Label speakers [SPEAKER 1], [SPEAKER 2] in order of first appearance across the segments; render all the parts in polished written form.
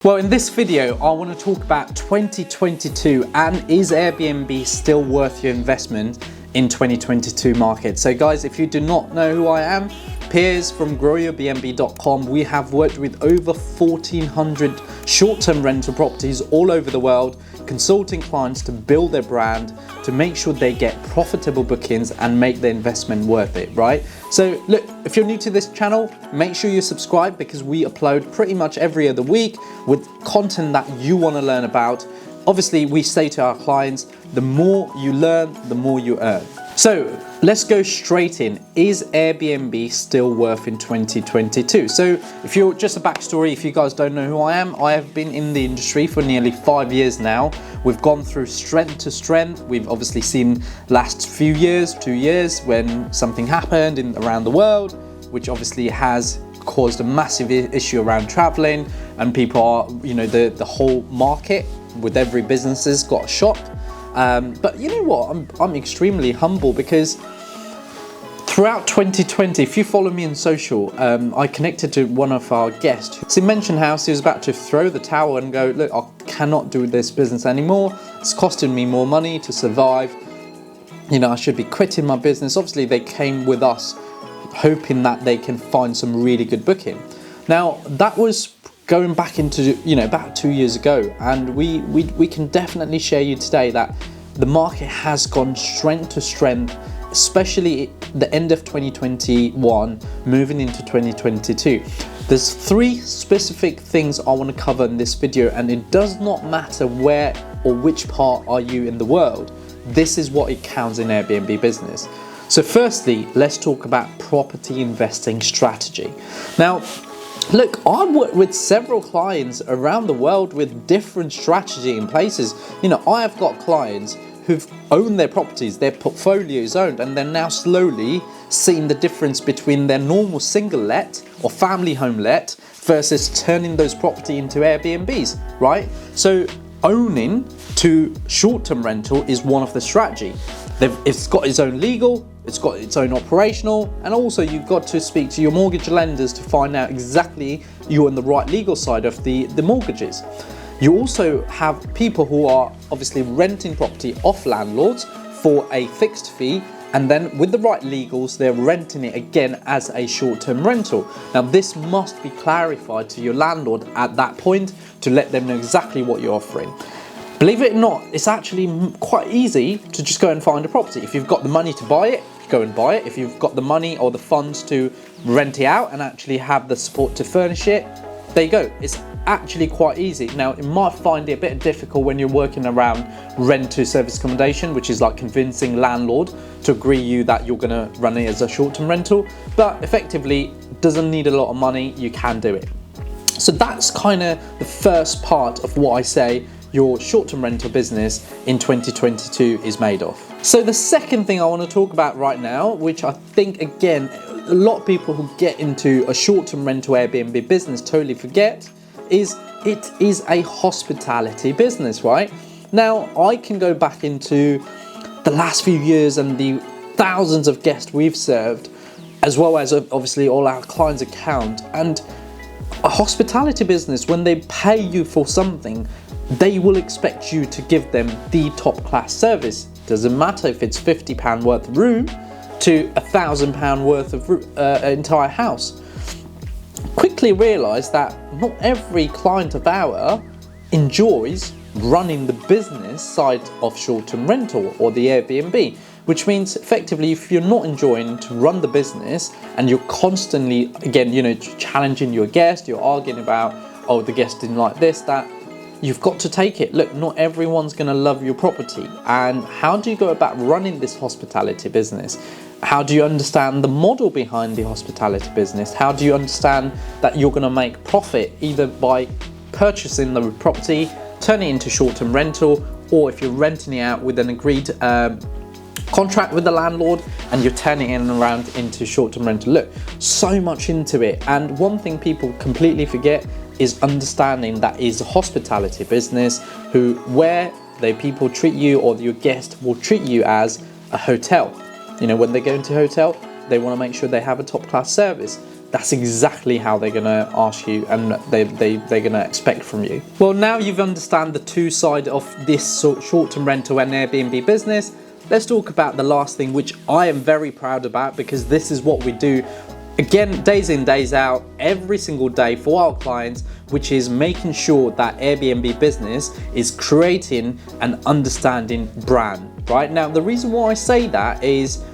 [SPEAKER 1] Well, in this video, I want to talk about 2022 and is Airbnb still worth your investment in 2022 market? So guys, if you do not know who I am, Piers from GrowYourBnb.com. We have worked with over 1,400 short-term rental properties all over the world, consulting clients to build their brand, to make sure they get profitable bookings and make the investment worth it, right? So look, if you're new to this channel, make sure you subscribe because we upload pretty much every other week with content that you want to learn about. Obviously, we say to our clients, the more you learn, the more you earn. So let's go straight in. Is Airbnb still worth in 2022? So if you're just a backstory, if you guys don't know who I am, I have been in the industry for nearly 5 years now. We've gone through strength to strength. We've obviously seen last few years, 2 years, when something happened around the world, which obviously has caused a massive issue around traveling, and people are, the whole market with every business has got shocked. But you know what, I'm extremely humble because throughout 2020, if you follow me on social, I connected to one of our guests. So he mentioned how he was about to throw the towel and go, look, I cannot do this business anymore. It's costing me more money to survive. I should be quitting my business. Obviously, they came with us hoping that they can find some really good booking. Now, that was going back into, about 2 years ago. And we can definitely share you today that the market has gone strength to strength, especially the end of 2021, moving into 2022. There's 3 specific things I want to cover in this video, and it does not matter where or which part are you in the world. This is what it counts in Airbnb business. So firstly, let's talk about property investing strategy. Now, look, I've worked with several clients around the world with different strategy in places. I have got clients who've owned their properties, their portfolio is owned, and they're now slowly seeing the difference between their normal single let or family home let versus turning those property into Airbnbs, right? So owning to short-term rental is one of the strategy. It's got its own legal, it's got its own operational, and also you've got to speak to your mortgage lenders to find out exactly you're on the right legal side of the mortgages. You also have people who are obviously renting property off landlords for a fixed fee, and then with the right legals, they're renting it again as a short-term rental. Now, this must be clarified to your landlord at that point to let them know exactly what you're offering. Believe it or not, it's actually quite easy to just go and find a property. If you've got the money to buy it, go and buy it. If you've got the money or the funds to rent it out and actually have the support to furnish it, there you go. It's actually quite easy. Now, you might find it a bit difficult when you're working around rent to service accommodation, which is like convincing landlord to agree you that you're going to run it as a short-term rental, but effectively doesn't need a lot of money. You can do it. So that's kind of the first part of what I say your short-term rental business in 2022 is made of. So the second thing I want to talk about right now, which I think again, a lot of people who get into a short-term rental Airbnb business totally forget, is it is a hospitality business, right? Now, I can go back into the last few years and the thousands of guests we've served, as well as obviously all our clients' account, and a hospitality business, when they pay you for something, they will expect you to give them the top class service. Doesn't matter if it's £50 worth of room to £1,000 worth of entire house. Quickly realize that not every client of ours enjoys running the business side of short-term rental or the Airbnb, which means effectively if you're not enjoying to run the business and you're constantly, again, challenging your guest, you're arguing about, oh, the guest didn't like this, that, you've got to take it. Look, not everyone's going to love your property. And how do you go about running this hospitality business? How do you understand the model behind the hospitality business? How do you understand that you're going to make profit either by purchasing the property, turning it into short-term rental, or if you're renting it out with an agreed contract with the landlord and you're turning it around into short-term rental. Look, so much into it. And one thing people completely forget is understanding that is a hospitality business where the people treat you, or your guest will treat you as a hotel. When they go into a hotel, they want to make sure they have a top class service. that's exactly how they're gonna ask you and they're gonna expect from you. Well, now you've understand the two sides of this short-term rental and Airbnb business. Let's talk about the last thing, which I am very proud about, because this is what we do again, days in, days out, every single day for our clients, which is making sure that Airbnb business is creating an understanding brand. Right now, the reason why I say that is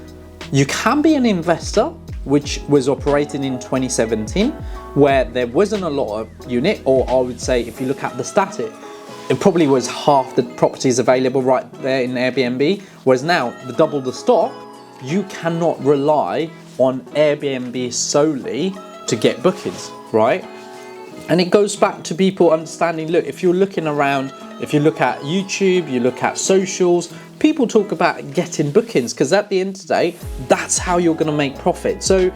[SPEAKER 1] you can be an investor, which was operating in 2017, where there wasn't a lot of unit, or I would say if you look at the static, it probably was half the properties available right there in Airbnb, whereas now, the double the stock, you cannot rely on Airbnb solely to get bookings, right? And it goes back to people understanding, look, if you're looking around, if you look at YouTube, you look at socials, people talk about getting bookings, because at the end of the day, that's how you're going to make profit. So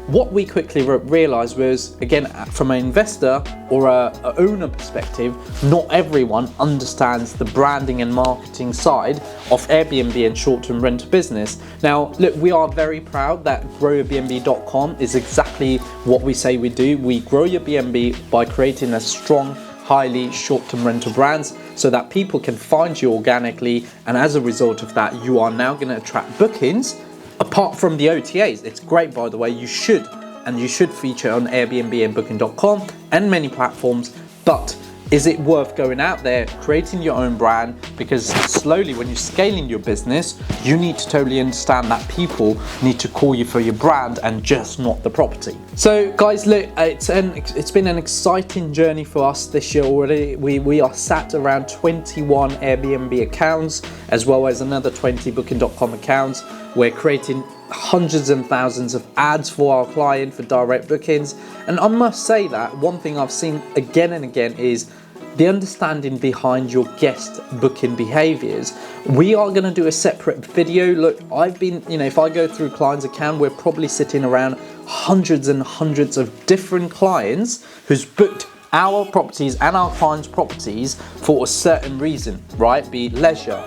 [SPEAKER 1] what we quickly realized was, again, from an investor or a owner perspective, not everyone understands the branding and marketing side of Airbnb and short-term rental business. Now, look, we are very proud that GrowYourBnb.com is exactly what we say we do. We grow your BNB by creating a strong, highly short-term rental brands so that people can find you organically, and as a result of that, you are now going to attract bookings. Apart from the OTAs, it's great, by the way, you should feature on Airbnb and Booking.com and many platforms, but is it worth going out there, creating your own brand? Because slowly, when you're scaling your business, you need to totally understand that people need to call you for your brand and just not the property. So guys, look, it's been an exciting journey for us this year already. We are sat around 21 Airbnb accounts, as well as another 20 Booking.com accounts. We're creating hundreds and thousands of ads for our client for direct bookings. And I must say that one thing I've seen again and again is the understanding behind your guest booking behaviors. We are going to do a separate video. Look, I've been, if I go through clients' account, we're probably sitting around hundreds and hundreds of different clients who's booked our properties and our clients' properties for a certain reason, right? Be it leisure,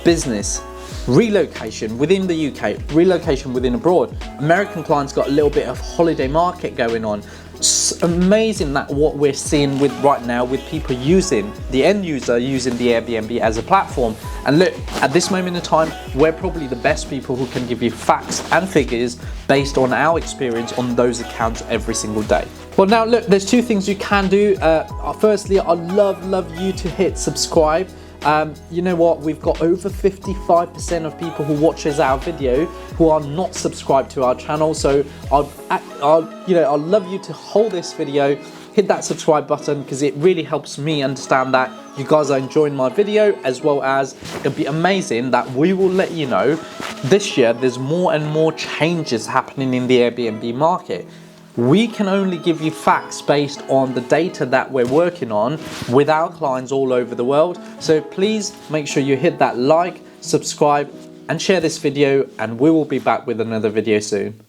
[SPEAKER 1] business, relocation within the UK, relocation within abroad. American clients got a little bit of holiday market going on. It's amazing that what we're seeing with right now with people using, the end user using the Airbnb as a platform. And look, at this moment in time, we're probably the best people who can give you facts and figures based on our experience on those accounts every single day. Well, now look, there's two things you can do. Firstly, I'd love you to hit subscribe. You know what, we've got over 55% of people who watches our video who are not subscribed to our channel. So I'd love you to hold this video, hit that subscribe button, because it really helps me understand that you guys are enjoying my video, as well as it'd be amazing that we will let you know this year there's more and more changes happening in the Airbnb market. We can only give you facts based on the data that we're working on with our clients all over the world. So please make sure you hit that like, subscribe, and share this video, and we will be back with another video soon.